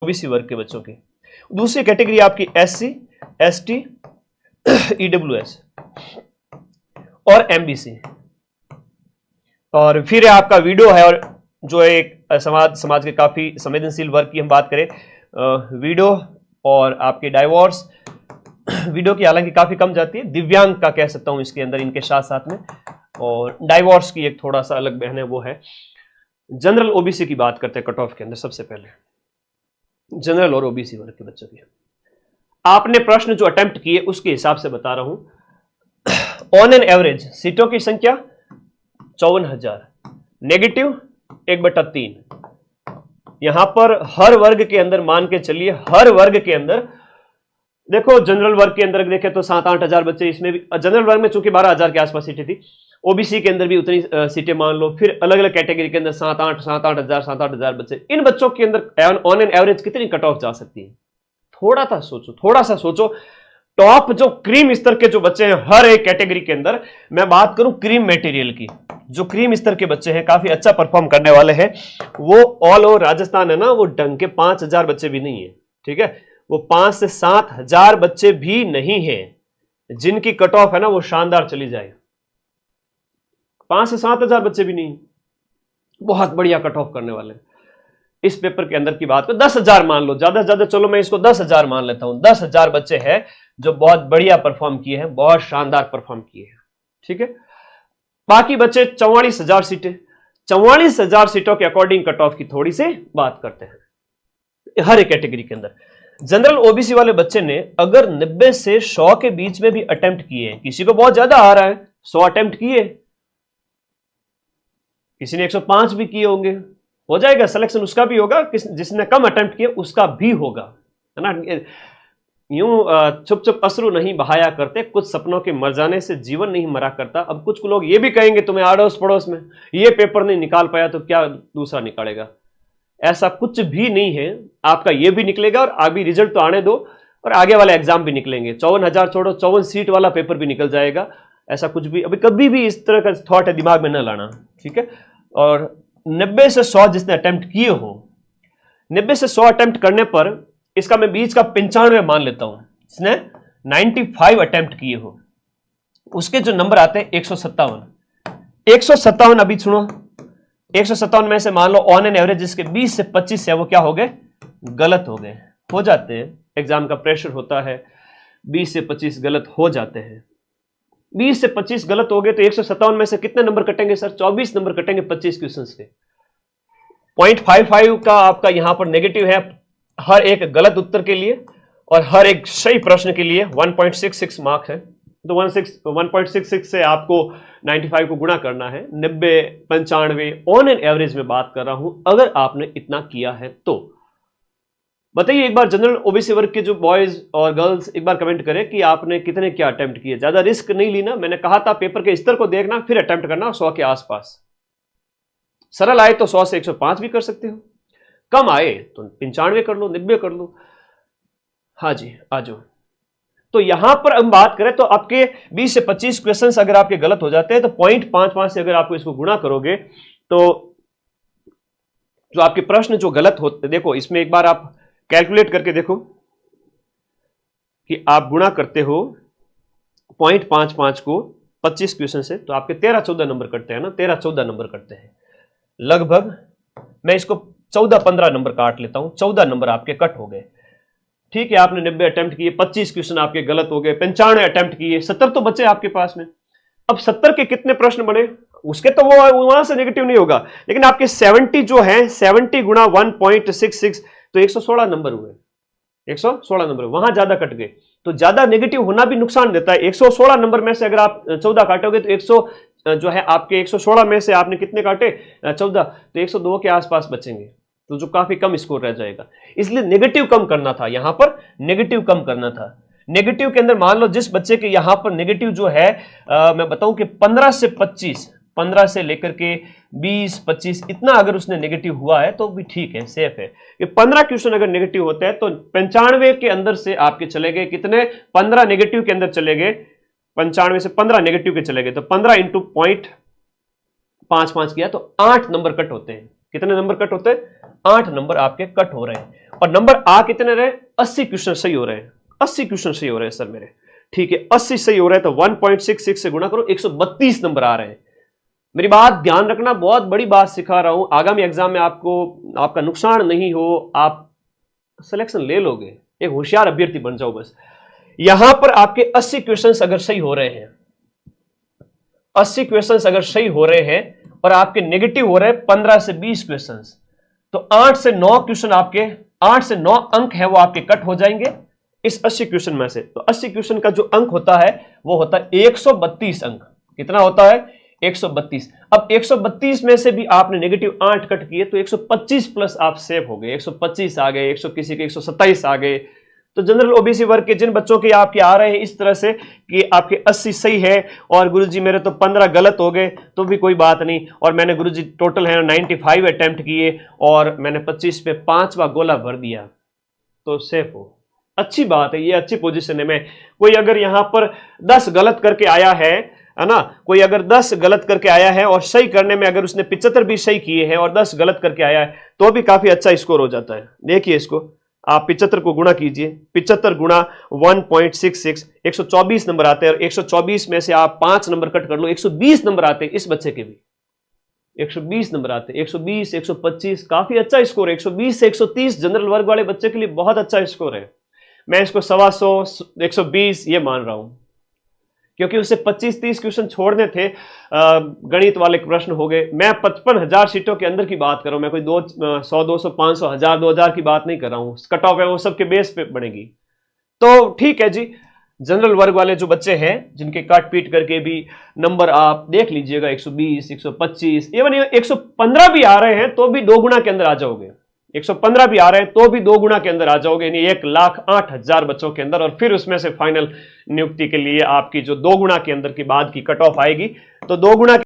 OBC वर्ग के बच्चों की। दूसरी कैटेगरी आपकी एससी, एसटी, ईडब्ल्यूएस और एमबीसी। और फिर आपका वीडियो है, और जो एक समाज के काफी संवेदनशील वर्ग की हम बात करें, वीडियो और आपके डाइवोर्स, वीडियो की हालांकि काफी कम जाती है, दिव्यांग का कह सकता हूं इसके अंदर, इनके साथ साथ में, और डाइवोर्स की एक थोड़ा सा अलग बहन है, वो है जनरल ओबीसी की बात करते हैं कट ऑफ के अंदर। सबसे पहले जनरल और ओबीसी वर्ग के बच्चों की आपने प्रश्न जो अटेम्प्ट किए उसके हिसाब से बता रहा हूं। ऑन एन एवरेज सीटों की संख्या 54,000, नेगेटिव 1/3। यहां पर हर वर्ग के अंदर मान के चलिए, हर वर्ग के अंदर देखो, जनरल वर्ग के अंदर देखें तो 7-8 हजार बच्चे, इसमें भी जनरल वर्ग में चूंकि 12,000 के आसपास सीटें थी, ओबीसी के अंदर भी उतनी सीटें मान लो, फिर अलग अलग कैटेगरी के अंदर 7-8 हजार बच्चे। इन बच्चों के अंदर ऑन एन एवरेज कितनी कट ऑफ जा सकती है? थोड़ा सा सोचो। टॉप जो क्रीम स्तर के जो बच्चे हैं हर एक कैटेगरी के अंदर, मैं बात करूं क्रीम मटेरियल की, जो क्रीम स्तर के बच्चे हैं, काफी अच्छा परफॉर्म करने वाले हैं, वो ऑल ओवर राजस्थान है ना, वो ढंग के 5,000 बच्चे भी नहीं है, ठीक है, वो 5 से 7 हजार बच्चे भी नहीं है जिनकी कट ऑफ है ना वो शानदार चली जाए। 5 से 7 हजार बच्चे भी नहीं, बहुत बढ़िया कट ऑफ करने वाले। इस पेपर के अंदर की बात करो, 10,000 मान लो, ज्यादा से ज्यादा चलो मैं इसको 10,000 मान लेता हूं। 10,000 बच्चे हैं जो बहुत बढ़िया परफॉर्म किए हैं, बहुत शानदार परफॉर्म किए हैं, ठीक है। बाकी बच्चे 44,000 सीटें, 44,000 सीटों के अकॉर्डिंग कट ऑफ की थोड़ी सी बात करते हैं हर एक कैटेगरी के अंदर। जनरल ओबीसी वाले बच्चे ने अगर 90 से 100 के बीच में भी अटेम्प्ट किए, किसी को बहुत ज्यादा आ रहा है, 100 अटेम्प्ट किए, किसी ने 105 भी किए होंगे, हो जाएगा सिलेक्शन, उसका भी होगा, जिसने कम अटेम्प्ट किए उसका भी होगा, है ना। यूं चुप चुप अश्रु नहीं बहाया करते, कुछ सपनों के मर जाने से जीवन नहीं मरा करता। अब कुछ लोग ये भी कहेंगे तुम्हें आड़ोस पड़ोस में ये पेपर नहीं निकाल पाया तो क्या दूसरा निकालेगा, ऐसा कुछ भी नहीं है, आपका ये भी निकलेगा, और अभी रिजल्ट तो आने दो, और आगे वाले एग्जाम भी निकलेंगे। 54,000 छोड़ो, 54 सीट वाला पेपर भी निकल जाएगा, ऐसा कुछ भी अभी कभी भी इस तरह का थॉट है दिमाग में न लाना, ठीक है। और 90 से 100 जिसने अटेम्प्ट किए हो, 90 से 100 अटेम्प्ट करने पर इसका मैं बीच का 95 मान लेता हूं, इसने 95 अटेम्प्ट किए हो, उसके जो नंबर आते हैं 157। अभी सुनो, 157 में से मान लो ऑन एन एवरेज जिसके 20 से 25 है वो क्या हो गए, गलत हो गए, हो जाते हैं, एग्जाम का प्रेशर होता है, 20 से 25 गलत हो जाते हैं। 20 से 25 गलत हो गए तो 157 में से कितने नंबर कटेंगे सर? 24 नंबर कटेंगे 25 क्वेश्चंस के। 0.55 का आपका यहां पर नेगेटिव है हर एक गलत उत्तर के लिए, और हर एक सही प्रश्न के लिए 1.66 मार्क है, तो 1.66 से आपको 95 को गुणा करना है। 90, 95 ऑन एन एवरेज में बात कर रहा हूं, अगर आपने इतना किया है तो बताइए एक बार, जनरल ओबीसी वर्ग के जो बॉयज और गर्ल्स एक बार कमेंट करें कि आपने कितने क्या अटेम्प्ट किए। ज्यादा रिस्क नहीं लेना, मैंने कहा था पेपर के स्तर को देखना फिर अटेम्प्ट करना, 100 के आसपास। सरल आए तो 100 से 105 भी कर सकते हो, कम आए तो 95 कर लो, 90 कर लो। हाँ जी, आ जाओ। तो यहां पर हम बात करें तो आपके 20 से 25 क्वेश्चंस अगर आपके गलत हो जाते हैं तो 0.55 से अगर आपको इसको गुणा करोगे तो जो आपके प्रश्न जो गलत होते, देखो इसमें एक बार आप कैलकुलेट करके देखो कि आप गुणा करते हो 0.55 को 25 क्वेश्चन से तो आपके 13-14 नंबर कटते हैं ना, 13-14 नंबर कटते हैं लगभग। मैं इसको 14-15 नंबर काट लेता हूं, 14 नंबर आपके कट हो गए, ठीक है। आपने 90 अटेम्प्ट किए, 25 क्वेश्चन आपके गलत हो गए, 95 अटेम्प्ट किए, 70 तो बचे आपके पास में। अब 70 के कितने प्रश्न बने, उसके तो वो वहां से नेगेटिव नहीं होगा, लेकिन आपके 70 जो है 70 गुणा 1.66 तो 116 नंबर हुए, 116 नंबर, वहां ज्यादा कट गए। तो ज्यादा नेगेटिव होना भी नुकसान देता है। 116 नंबर में से अगर आप 14 काटोगे तो 100 जो है आपके 116 में से आपने कितने काटे, 14, तो 102 के आसपास बचेंगे, तो जो काफी कम स्कोर रह जाएगा। इसलिए नेगेटिव कम करना था, यहां पर नेगेटिव कम करना था। नेगेटिव के अंदर मान लो जिस बच्चे के यहां पर नेगेटिव जो है मैं बताऊं कि 15 से 25, 15 से लेकर के 20, 25 इतना अगर उसने नेगेटिव हुआ है तो भी ठीक है, सेफ है। कि 15 क्वेश्चन अगर नेगेटिव होता है तो 95 के अंदर से आपके चले गए कितने, 15 नेगेटिव के अंदर चले गए, 95 से 15 नेगेटिव के चले गए तो 15 इंटू 0.55 किया तो 8 नंबर कट होते हैं। कितने नंबर कट होते हैं? 8 नंबर आपके कट हो रहे हैं और नंबर आ कितने रहे? 80 क्वेश्चन सही हो रहे हैं। 80 क्वेश्चन सही हो रहे हैं सर मेरे, ठीक है। 80 सही हो रहे हैं तो 1.66 से गुणा करो, 132 नंबर आ रहे हैं। मेरी बात ध्यान रखना, बहुत बड़ी बात सिखा रहा हूं, आगामी एग्जाम में आपको आपका नुकसान नहीं हो, आप सिलेक्शन ले लोगे, एक होशियार अभ्यर्थी बन जाओ बस। यहां पर आपके 80 क्वेश्चंस अगर सही हो रहे हैं, 80 क्वेश्चंस अगर सही हो रहे हैं और आपके नेगेटिव हो रहे हैं 15 से 20 क्वेश्चंस, तो 8 से 9 क्वेश्चन आपके, 8 से 9 अंक है वो आपके कट हो जाएंगे इस 80 क्वेश्चन में से। तो 80 क्वेश्चन का जो अंक होता है वो होता है 132 अंक। कितना होता है? 132। अब 132 में से भी आपने नेगेटिव 8 कट किए तो 125 प्लस आप सेव हो गए, 125 आ गए, 100 किसी के 127 आ गए। तो जनरल ओबीसी वर्ग के जिन बच्चों के आपके आ रहे हैं इस तरह से कि आपके 80 सही है और गुरुजी मेरे तो 15 गलत हो गए, तो भी कोई बात नहीं, और मैंने गुरुजी टोटल है 95 अटेम्प्ट किए और मैंने 25 पे 5वां गोला भर दिया, तो सेफ हो। अच्छी बात है, ये अच्छी पोजीशन है। में कोई अगर यहां पर 10 गलत करके आया है ना, कोई अगर 10 गलत करके आया है और सही करने में अगर उसने 75 भी सही किए हैं और 10 गलत करके आया है तो भी काफी अच्छा स्कोर हो जाता है। देखिए इसको आप 75 को गुणा कीजिए, 75 गुणा 1.66, 124 नंबर आते हैं और 124 में से आप 5 नंबर कट कर लो, 120 नंबर आते हैं इस बच्चे के भी, 120 नंबर आते हैं, 120, 125, काफी अच्छा स्कोर है। 120 से 130 जनरल वर्ग वाले बच्चे के लिए बहुत अच्छा स्कोर है। मैं इसको 125, 120 ये मान रहा हूं क्योंकि उसे 25-30 क्वेश्चन छोड़ने थे, गणित वाले प्रश्न हो गए। मैं 55,000 सीटों के अंदर की बात कर रहा हूं, मैं कोई 100, 200, 500, 1000, 2000 की बात नहीं कर रहा हूं। कट ऑफ है वो सबके बेस पे बढ़ेगी। तो ठीक है जी, जनरल वर्ग वाले जो बच्चे हैं जिनके काट पीट करके भी नंबर आप देख लीजिएगा 120, 125, इवन 115 भी आ रहे हैं तो भी 2 गुना के अंदर आ जाओगे। 115 भी आ रहे हैं तो भी 2 गुना के अंदर आ जाओगे, यानी 1,08,000 बच्चों के अंदर, और फिर उसमें से फाइनल नियुक्ति के लिए आपकी जो 2 गुना के अंदर की बाद की कट ऑफ आएगी, तो 2 गुना